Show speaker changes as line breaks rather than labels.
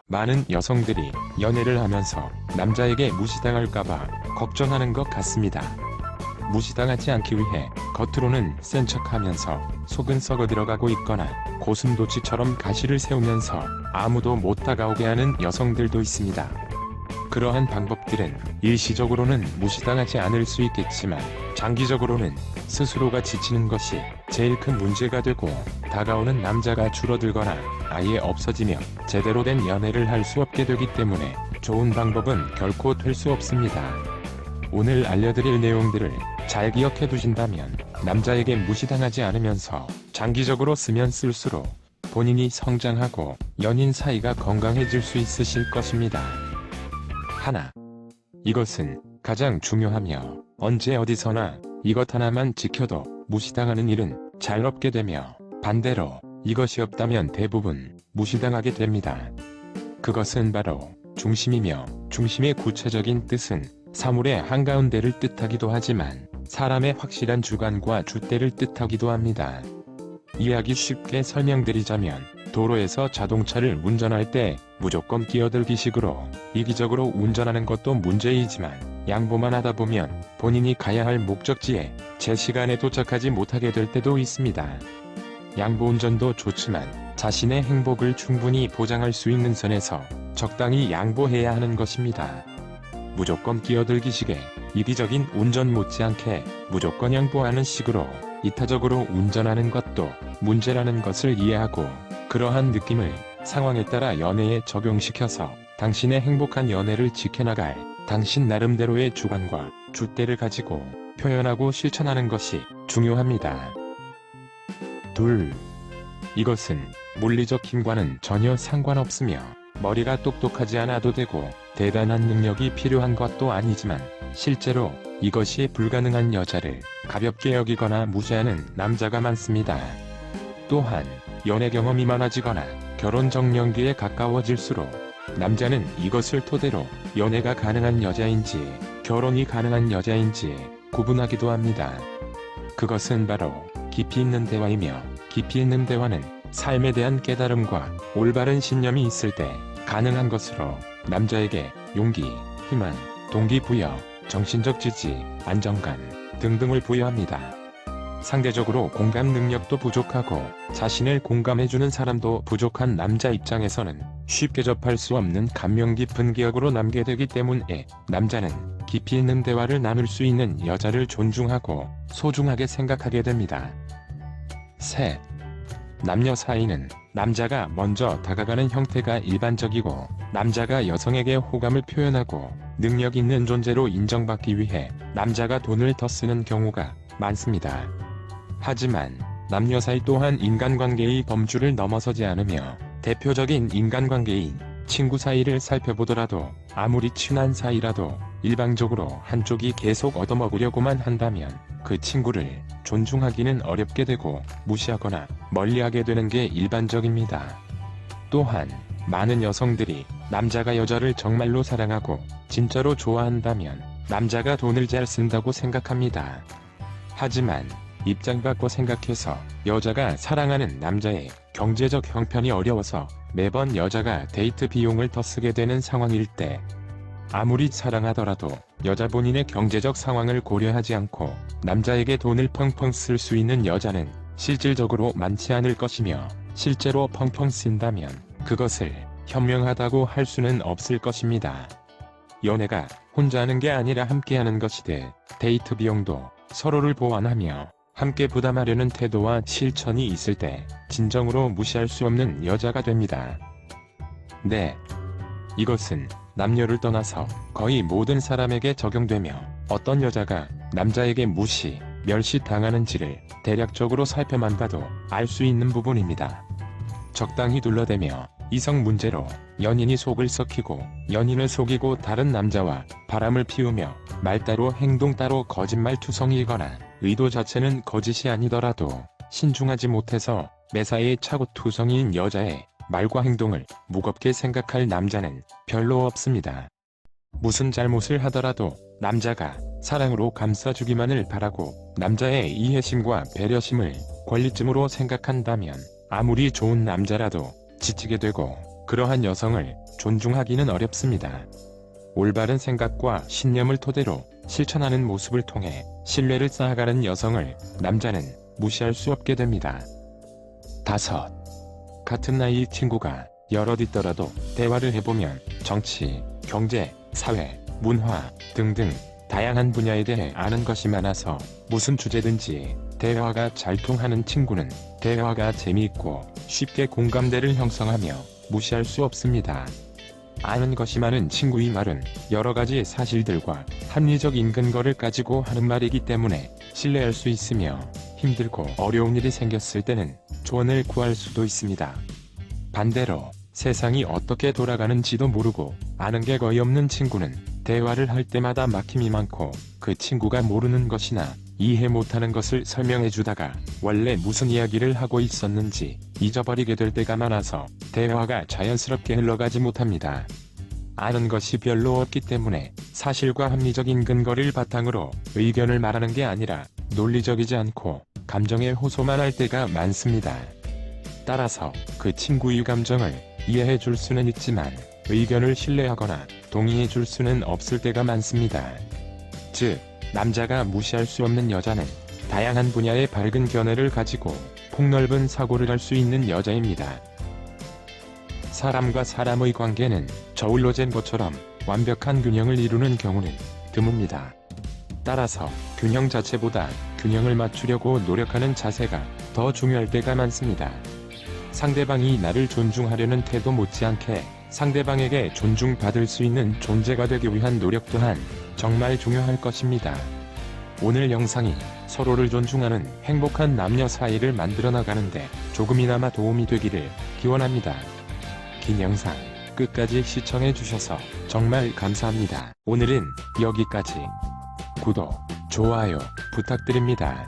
많은 여성들이 연애를 하면서 남자에게 무시당할까봐 걱정하는 것 같습니다. 무시당하지 않기 위해 겉으로는 센 척하면서 속은 썩어 들어가고 있거나 고슴도치처럼 가시를 세우면서 아무도 못 다가오게 하는 여성들도 있습니다. 그러한 방법들은 일시적으로는 무시당하지 않을 수 있겠지만 장기적으로는 스스로가 지치는 것이 제일 큰 문제가 되고 다가오는 남자가 줄어들거나 아예 없어지며 제대로 된 연애를 할 수 없게 되기 때문에 좋은 방법은 결코 될 수 없습니다. 오늘 알려드릴 내용들을 잘 기억해 두신다면 남자에게 무시당하지 않으면서 장기적으로 쓰면 쓸수록 본인이 성장하고 연인 사이가 건강해질 수 있으실 것입니다. 하나. 이것은 가장 중요하며 언제 어디서나 이것 하나만 지켜도 무시당하는 일은 잘 없게 되며 반대로 이것이 없다면 대부분 무시당하게 됩니다. 그것은 바로 중심이며 중심의 구체적인 뜻은 사물의 한가운데를 뜻하기도 하지만 사람의 확실한 주관과 줏대를 뜻하기도 합니다. 이해하기 쉽게 설명드리자면 도로에서 자동차를 운전할 때 무조건 끼어들기식으로 이기적으로 운전하는 것도 문제이지만 양보만 하다 보면 본인이 가야 할 목적지에 제 시간에 도착하지 못하게 될 때도 있습니다. 양보 운전도 좋지만 자신의 행복을 충분히 보장할 수 있는 선에서 적당히 양보해야 하는 것입니다. 무조건 끼어들기식의 이기적인 운전 못지않게 무조건 양보하는 식으로 이타적으로 운전하는 것도 문제라는 것을 이해하고 그러한 느낌을 상황에 따라 연애에 적용시켜서 당신의 행복한 연애를 지켜나갈 당신 나름대로의 주관과 줏대를 가지고 표현하고 실천하는 것이 중요합니다. 둘. 이것은 물리적 힘과는 전혀 상관없으며 머리가 똑똑하지 않아도 되고 대단한 능력이 필요한 것도 아니지만 실제로 이것이 불가능한 여자를 가볍게 여기거나 무시하는 남자가 많습니다. 또한 연애 경험이 많아지거나 결혼 적령기에 가까워질수록 남자는 이것을 토대로 연애가 가능한 여자인지 결혼이 가능한 여자인지 구분하기도 합니다. 그것은 바로 깊이 있는 대화이며 깊이 있는 대화는 삶에 대한 깨달음과 올바른 신념이 있을 때 가능한 것으로 남자에게 용기, 희망, 동기부여, 정신적 지지, 안정감 등등을 부여합니다. 상대적으로 공감 능력도 부족하고 자신을 공감해주는 사람도 부족한 남자 입장에서는 쉽게 접할 수 없는 감명 깊은 기억으로 남게 되기 때문에 남자는 깊이 있는 대화를 나눌 수 있는 여자를 존중하고 소중하게 생각하게 됩니다. 셋. 남녀 사이는 남자가 먼저 다가가는 형태가 일반적이고 남자가 여성에게 호감을 표현하고 능력 있는 존재로 인정받기 위해 남자가 돈을 더 쓰는 경우가 많습니다. 하지만 남녀 사이 또한 인간관계의 범주를 넘어서지 않으며 대표적인 인간관계인 친구 사이를 살펴보더라도 아무리 친한 사이라도 일방적으로 한쪽이 계속 얻어먹으려고만 한다면 그 친구를 존중하기는 어렵게 되고 무시하거나 멀리하게 되는 게 일반적입니다. 또한 많은 여성들이 남자가 여자를 정말로 사랑하고 진짜로 좋아한다면 남자가 돈을 잘 쓴다고 생각합니다. 하지만 입장 바꿔 생각해서 여자가 사랑하는 남자의 경제적 형편이 어려워서 매번 여자가 데이트 비용을 더 쓰게 되는 상황일 때 아무리 사랑하더라도 여자 본인의 경제적 상황을 고려하지 않고 남자에게 돈을 펑펑 쓸 수 있는 여자는 실질적으로 많지 않을 것이며 실제로 펑펑 쓴다면 그것을 현명하다고 할 수는 없을 것입니다. 연애가 혼자 하는 게 아니라 함께 하는 것이되 데이트 비용도 서로를 보완하며 함께 부담하려는 태도와 실천이 있을 때 진정으로 무시할 수 없는 여자가 됩니다. 네. 이것은 남녀를 떠나서 거의 모든 사람에게 적용되며 어떤 여자가 남자에게 무시, 멸시당하는지를 대략적으로 살펴만 봐도 알 수 있는 부분입니다. 적당히 둘러대며 이성 문제로 연인이 속을 썩히고 연인을 속이고 다른 남자와 바람을 피우며 말 따로 행동 따로 거짓말투성이거나 의도 자체는 거짓이 아니더라도 신중하지 못해서 매사에 차고투성이인 여자의 말과 행동을 무겁게 생각할 남자는 별로 없습니다. 무슨 잘못을 하더라도 남자가 사랑으로 감싸주기만을 바라고 남자의 이해심과 배려심을 권리쯤으로 생각한다면 아무리 좋은 남자라도 지치게 되고 그러한 여성을 존중하기는 어렵습니다. 올바른 생각과 신념을 토대로 실천하는 모습을 통해 신뢰를 쌓아가는 여성을 남자는 무시할 수 없게 됩니다. 5. 같은 나이의 친구가 여럿 있더라도 대화를 해보면 정치, 경제, 사회, 문화 등등 다양한 분야에 대해 아는 것이 많아서 무슨 주제든지 대화가 잘 통하는 친구는 대화가 재미있고 쉽게 공감대를 형성하며 무시할 수 없습니다. 아는 것이 많은 친구의 말은 여러가지 사실들과 합리적인 근거를 가지고 하는 말이기 때문에 신뢰할 수 있으며 힘들고 어려운 일이 생겼을 때는 조언을 구할 수도 있습니다. 반대로 세상이 어떻게 돌아가는지도 모르고 아는 게 거의 없는 친구는 대화를 할 때마다 막힘이 많고 그 친구가 모르는 것이나 이해 못하는 것을 설명해 주다가 원래 무슨 이야기를 하고 있었는지 잊어버리게 될 때가 많아서 대화가 자연스럽게 흘러가지 못합니다. 아는 것이 별로 없기 때문에 사실과 합리적인 근거를 바탕으로 의견을 말하는 게 아니라 논리적이지 않고 감정에 호소만 할 때가 많습니다. 따라서 그 친구의 감정을 이해해 줄 수는 있지만 의견을 신뢰하거나 동의해 줄 수는 없을 때가 많습니다. 즉, 남자가 무시할 수 없는 여자는 다양한 분야의 밝은 견해를 가지고 폭넓은 사고를 할 수 있는 여자입니다. 사람과 사람의 관계는 저울로 잰 것처럼 완벽한 균형을 이루는 경우는 드뭅니다. 따라서 균형 자체보다 균형을 맞추려고 노력하는 자세가 더 중요할 때가 많습니다. 상대방이 나를 존중하려는 태도 못지않게 상대방에게 존중받을 수 있는 존재가 되기 위한 노력 또한 정말 중요할 것입니다. 오늘 영상이 서로를 존중하는 행복한 남녀 사이를 만들어 나가는데 조금이나마 도움이 되기를 기원합니다. 긴 영상 끝까지 시청해 주셔서 정말 감사합니다. 오늘은 여기까지. 구독, 좋아요 부탁드립니다.